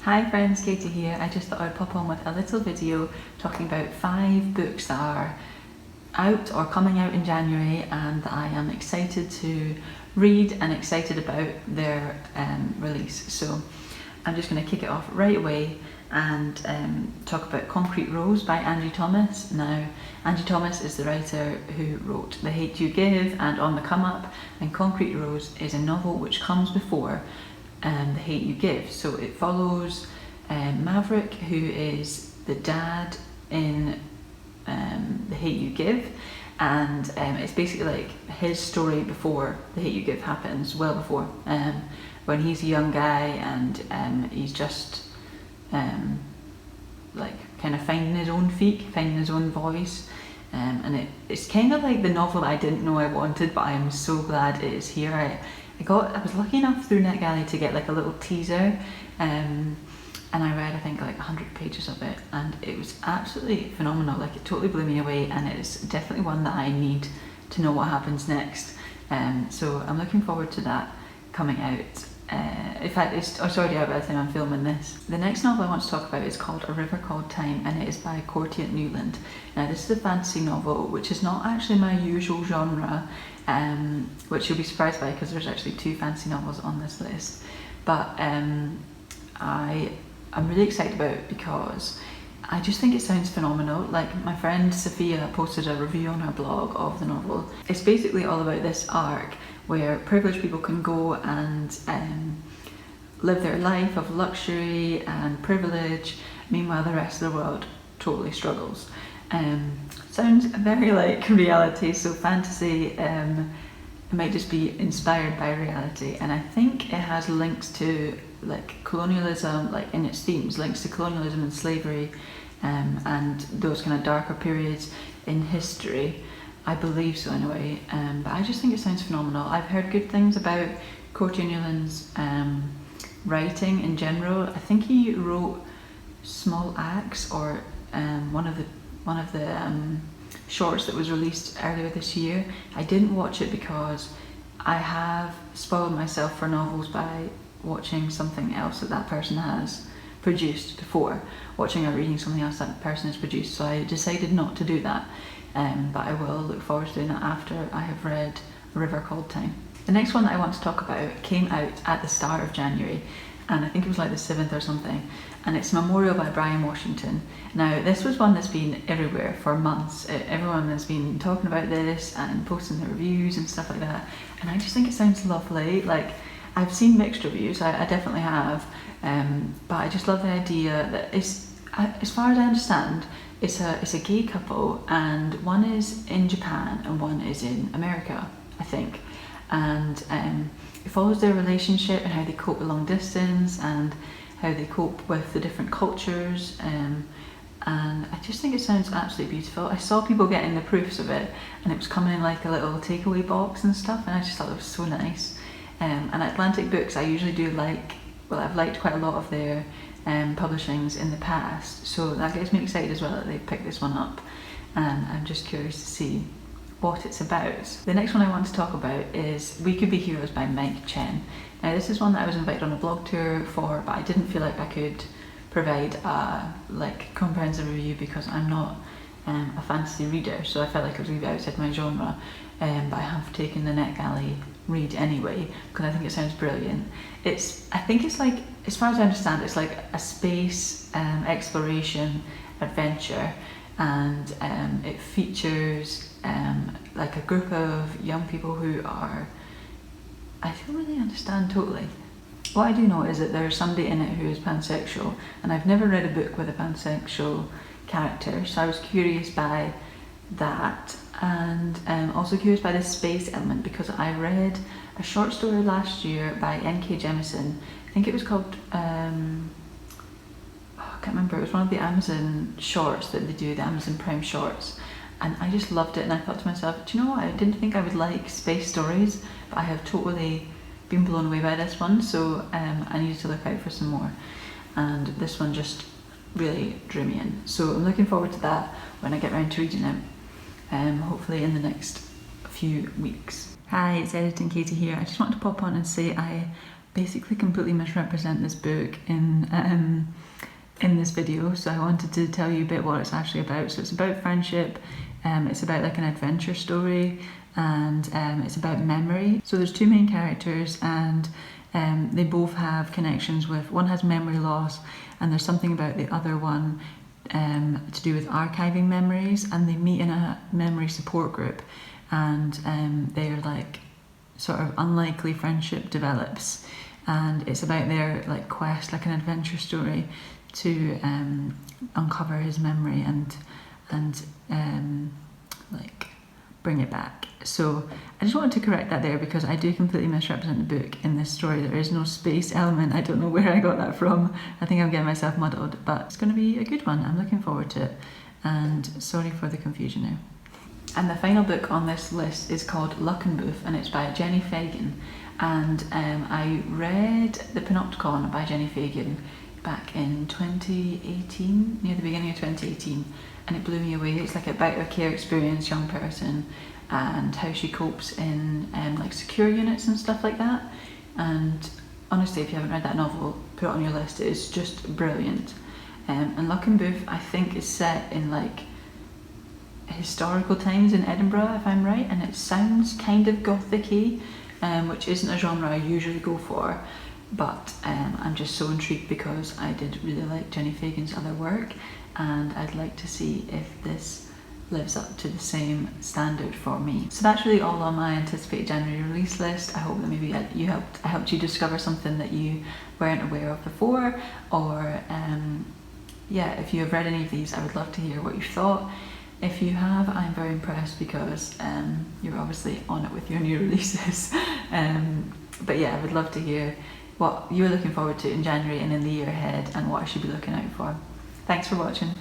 Hi friends, Katie here. I just thought I'd pop on with a little video talking about 5 books that are out or coming out in January and that I am excited to read and excited about their release. So I'm just going to kick it off right away and talk about Concrete Rose by Angie Thomas. Now, Angie Thomas is the writer who wrote The Hate You Give and On the Come Up, and Concrete Rose is a novel which comes before The Hate You Give. So it follows Maverick, who is the dad in The Hate You Give, and it's basically like his story before The Hate You Give happens, well before, when he's a young guy and he's just like kind of finding his own feet, finding his own voice, and it's kind of like the novel I didn't know I wanted, but I am so glad it is here. I was lucky enough through NetGalley to get like a little teaser, and I read I think like 100 pages of it, and it was absolutely phenomenal. Like, it totally blew me away, and it is definitely one that I need to know what happens next. So I'm looking forward to that coming out. In fact, it's already out by the time I'm filming this. The next novel I want to talk about is called A River Called Time, and it is by Courtney Newland. Now, this is a fantasy novel, which is not actually my usual genre, which you'll be surprised by because there's actually 2 fantasy novels on this list. But I'm really excited about it because I just think it sounds phenomenal. Like, my friend Sophia posted a review on her blog of the novel. It's basically all about this arc where privileged people can go and live their life of luxury and privilege, meanwhile the rest of the world totally struggles. Sounds very like reality, so fantasy, it might just be inspired by reality, and I think it has links to like colonialism, like in its themes, links to colonialism and slavery, and those kind of darker periods in history. I believe so anyway, but I just think it sounds phenomenal. I've heard good things about Courtney Newland's writing in general. I think he wrote Small Axe, or one of the shorts that was released earlier this year. I didn't watch it because I have spoiled myself for novels by watching something else that person has produced before, watching or reading something else that person has produced, so I decided not to do that. But I will look forward to doing that after I have read A River Called Time. The next one that I want to talk about came out at the start of January, and I think it was like the 7th or something, and it's Memorial by Brian Washington. Now, this was one that's been everywhere for months. Everyone has been talking about this and posting their reviews and stuff like that, and I just think it sounds lovely. Like, I've seen mixed reviews, I definitely have, but I just love the idea that it's, as far as I understand, it's a gay couple, and one is in Japan and one is in America, I think, and it follows their relationship and how they cope with long distance and how they cope with the different cultures, and I just think it sounds absolutely beautiful. I saw people getting the proofs of it, and it was coming in like a little takeaway box and stuff, and I just thought it was so nice. And Atlantic Books, I usually do like, well, I've liked quite a lot of their publishings in the past, so that gets me excited as well that they picked this one up, and I'm just curious to see what it's about. The next one I want to talk about is We Could Be Heroes by Mike Chen. Now, this is one that I was invited on a blog tour for, but I didn't feel like I could provide a comprehensive review because I'm not a fantasy reader, so I felt like it was a little bit outside my genre, but I have taken the NetGalley read anyway because I think it sounds brilliant. I think it's like, as far as I understand, it's like a space exploration adventure, and it features like a group of young people who are, I don't really understand totally. What I do know is that there's somebody in it who is pansexual, and I've never read a book with a pansexual character, so I was curious by that, and also curious by the space element because I read a short story last year by N.K. Jemisin. I think it was called, I can't remember, it was one of the Amazon shorts that they do, the Amazon Prime shorts, and I just loved it, and I thought to myself, do you know what, I didn't think I would like space stories, but I have totally been blown away by this one, so I needed to look out for some more, and this one just really drew me in. So I'm looking forward to that when I get around to reading it, hopefully in the next few weeks. Hi, it's Editing Katie here. I just want to pop on and say I basically completely misrepresent this book in this video, so I wanted to tell you a bit what it's actually about. So it's about friendship, it's about like an adventure story, and it's about memory. So there's two main characters, and they both have connections with, one has memory loss, and there's something about the other one to do with archiving memories, and they meet in a memory support group, and they're like, sort of unlikely friendship develops, and it's about their like quest, like an adventure story, to uncover his memory and like bring it back. So I just wanted to correct that there, because I do completely misrepresent the book in this story. There is no space element. I don't know where I got that from. I think I'm getting myself muddled, but it's going to be a good one. I'm looking forward to it, and sorry for the confusion now. And the final book on this list is called Luckenbooth, and it's by Jenny Fagan. And I read The Panopticon by Jenny Fagan back in 2018, near the beginning of 2018, and it blew me away. It's like about her care experience, young person, and how she copes in like secure units and stuff like that. And honestly, if you haven't read that novel, put it on your list. It is just brilliant. And Luckenbooth, I think, is set in like historical times in Edinburgh, if I'm right, and it sounds kind of gothic-y, which isn't a genre I usually go for. But I'm just so intrigued because I did really like Jenny Fagan's other work, and I'd like to see if this lives up to the same standard for me. So that's really all on my anticipated January release list. I hope that maybe I helped you discover something that you weren't aware of before, or yeah, if you have read any of these, I would love to hear what you thought. If you have, I'm very impressed, because you're obviously on it with your new releases. But yeah, I would love to hear what you're looking forward to in January and in the year ahead, and what I should be looking out for. Thanks for watching.